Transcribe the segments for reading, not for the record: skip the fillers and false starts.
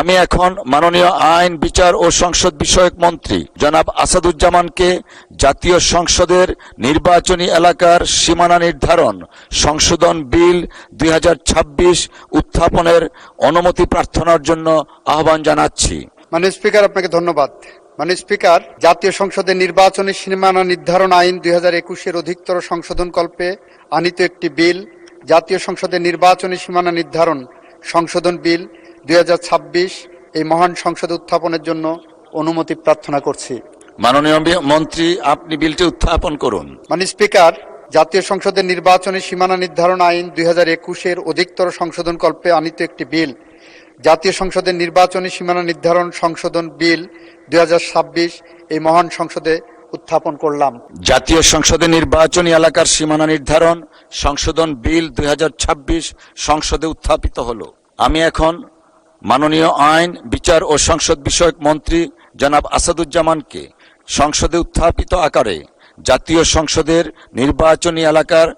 আমি এখন মাননীয় আইন, বিচার ও সংসদ বিষয়ক মন্ত্রী জনাব আসাদুজ্জামানকে জাতীয় সংসদের নির্বাচনী এলাকার সীমানা নির্ধারণ সংশোধন বিল 2026 উত্থাপনের অনুমতি প্রার্থনার জন্য আহ্বান জানাচ্ছি। মাননীয় স্পিকার, আপনাকে ধন্যবাদ। মাননীয় স্পিকার, জাতীয় সংসদের নির্বাচনী সীমানা নির্ধারণ আইন 2021-এর অধিকতর সংশোধনকল্পে আনিত একটি বিল, জাতীয় সংসদের নির্বাচনী সীমানা নির্ধারণ সংশোধন বিল 2026 এই মহান সংসদে উত্থাপনের জন্য অনুমতি প্রার্থনা করছি। মাননীয় মন্ত্রী, আপনি বিলটি উত্থাপন করুন। মাননীয় স্পিকার, জাতীয় সংসদের নির্বাচনী সীমানা নির্ধারণ আইন 2021-এর অধিকতর সংশোধনকল্পে আনিত একটি বিল, জাতীয় সংসদের নির্বাচনী সীমানা নির্ধারণ সংশোধন বিল 2026 এই মহান সংসদে উত্থাপন করলাম। জাতীয় সংসদের নির্বাচনী এলাকার সীমানা নির্ধারণ সংশোধন বিল 2026 সংসদে উত্থাপিত হলো। আমি এখন মাননীয় আইন, বিচার ও সংসদ বিষয়ক মন্ত্রী জনাব আসাদুজ্জামানকে সংসদে উত্থাপিত আকারে জাতীয় সংসদের নির্বাচনী এলাকার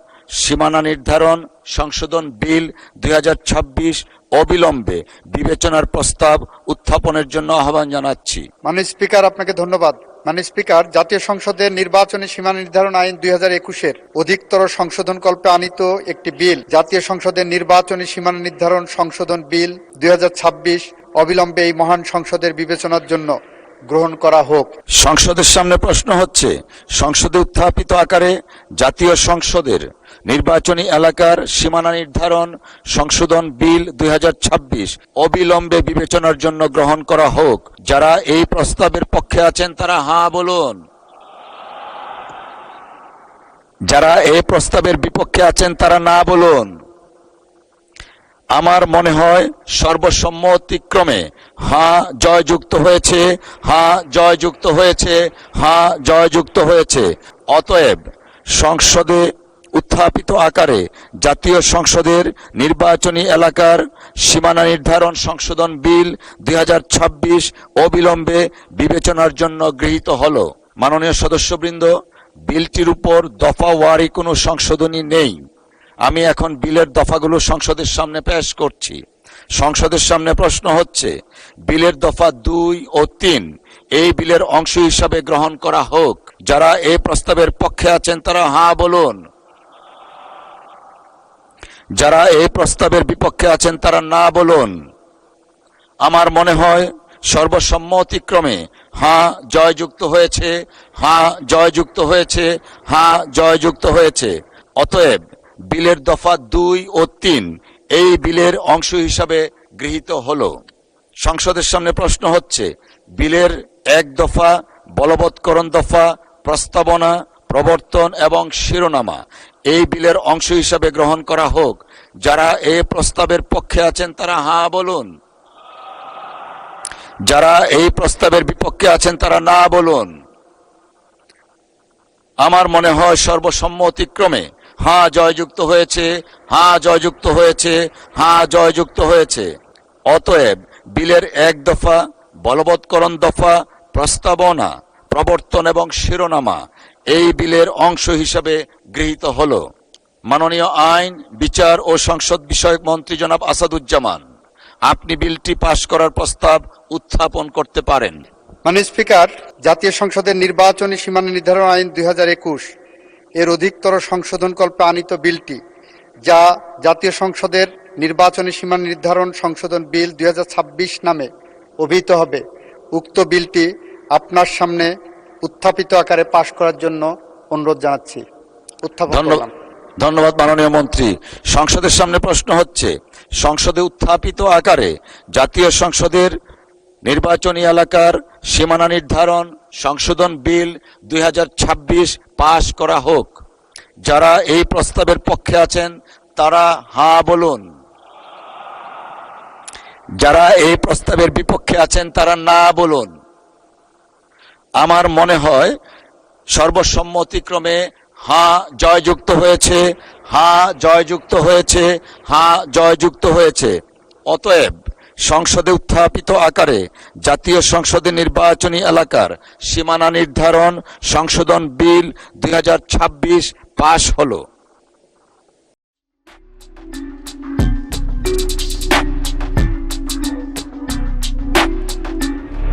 সীমানা নির্ধারণ সংশোধন বিল 2026 অবিলম্বে বিবেচনার প্রস্তাব উত্থাপনের জন্য আহ্বান জানাচ্ছি। মাননীয় স্পিকার, আপনাকে ধন্যবাদ। মাননীয় স্পিকার, জাতীয় সংসদের নির্বাচনী সীমানা নির্ধারণ আইন 2021-এর অধিকতর সংশোধনকল্পে আনিত একটি বিল, জাতীয় সংসদের নির্বাচনী সীমানা নির্ধারণ সংশোধন বিল 2026 অবিলম্বে এই মহান সংসদের বিবেচনার জন্য গ্রহণ করা হোক। সংসদের সামনে প্রশ্ন হচ্ছে, সংসদে উত্থাপিত আকারে জাতীয় সংসদের নির্বাচনী এলাকার সীমানা নির্ধারণ সংশোধন বিল 2026 অবিলম্বে বিবেচনার জন্য গ্রহণ করা হোক। যারা এই প্রস্তাবের পক্ষে আছেন তারা হাঁ বলুন। যারা এই প্রস্তাবের বিপক্ষে আছেন তারা না বলুন। আমার মনে হয় সর্বসম্মতিক্রমে হাঁ জয়যুক্ত হয়েছে, হাঁ জয়যুক্ত হয়েছে, হাঁ জয়যুক্ত হয়েছে। অতএব সংসদে উত্থাপিত আকারে জাতীয় সংসদের নির্বাচনী এলাকার সীমানা নির্ধারণ সংশোধন বিল 2026 অবিলম্বে বিবেচনার জন্য গৃহীত হলো। মাননীয় সদস্যবৃন্দ, বিলটির উপর দফা ওয়ারি কোনো সংশোধনী নেই। আমি এখন বিলের দফাগুলো সংসদের সামনে পেশ করছি। সংসদের সামনে প্রশ্ন হচ্ছে, বিলের দফা 2 ও 3 এই বিলের অংশ হিসাবে গ্রহণ করা হোক। যারা এই প্রস্তাবের পক্ষে আছেন তারা হাঁ বলুন। যারা এই প্রস্তাবের বিপক্ষে আছেন তারা না বলুন। আমার মনে হয় সর্বসম্মতিক্রমে হাঁ জয়যুক্ত হয়েছে, হাঁ জয়যুক্ত হয়েছে, হাঁ জয়যুক্ত হয়েছে। অতএব বিলের দফা 2 ও 3 এই বিলের অংশ হিসাবে গৃহীত হলো। সংসদের সামনে প্রশ্ন হচ্ছে, বিলের 1 দফা, বলবৎকরণ দফা, প্রস্তাবনা, প্রবর্তন এবং শিরোনামা এই বিলের অংশ হিসাবে গ্রহণ করা হোক। যারা এই প্রস্তাবের পক্ষে আছেন তারা হাঁ বলুন। যারা এই প্রস্তাবের বিপক্ষে আছেন তারা না বলুন। আমার মনে হয় সর্বসম্মতিক্রমে হাঁ জয়যুক্ত হয়েছে, হাঁ জয়যুক্ত হয়েছে, হাঁ জয়যুক্ত হয়েছে। অতএব বিলের 1 দফা, বলবৎকরণ দফা, প্রস্তাবনা, প্রবর্তন এবং শিরোনামা এই বিলের অংশ হিসাবে গৃহীত হলো। মাননীয় আইন, বিচার ও সংসদ বিষয়ক মন্ত্রী জনাব আসাদুজ্জামান, আপনি বিলটি পাশ করার প্রস্তাব উত্থাপন করতে পারেন। মাননীয় স্পিকার, জাতীয় সংসদের নির্বাচনী সীমানা নির্ধারণ আইন 2021 এর অধিকতর সংশোধনকল্পে আনিত বিলটি, যা জাতীয় সংসদের নির্বাচনী সীমানা নির্ধারণ সংশোধন বিল 2026 নামে অভিহিত হবে, উক্ত বিলটি আপনার সামনে উত্থাপিত আকারে পাশ করার জন্য অনুরোধ জানাচ্ছি। ধন্যবাদ মাননীয় মন্ত্রী। সংসদের সামনে প্রশ্ন হচ্ছে, সংসদে উত্থাপিত আকারে জাতীয় সংসদের নির্বাচনী এলাকার সীমানা নির্ধারণ সংশোধন বিল 2026 পাশ করা হোক। যারা এই প্রস্তাবের পক্ষে আছেন তারা হাঁ বলুন। যারা এই প্রস্তাবের বিপক্ষে আছেন তারা না বলুন। আমার মনে হয় সর্বসম্মতিক্রমে হাঁ জয়যুক্ত হয়েছে, হাঁ জয়যুক্ত হয়েছে, হাঁ জয়যুক্ত হয়েছে। অতএব সংসদে উত্থাপিত আকারে জাতীয় সংসদের নির্বাচনী এলাকার সীমানা নির্ধারণ সংশোধন বিল 2026 পাশ হলো।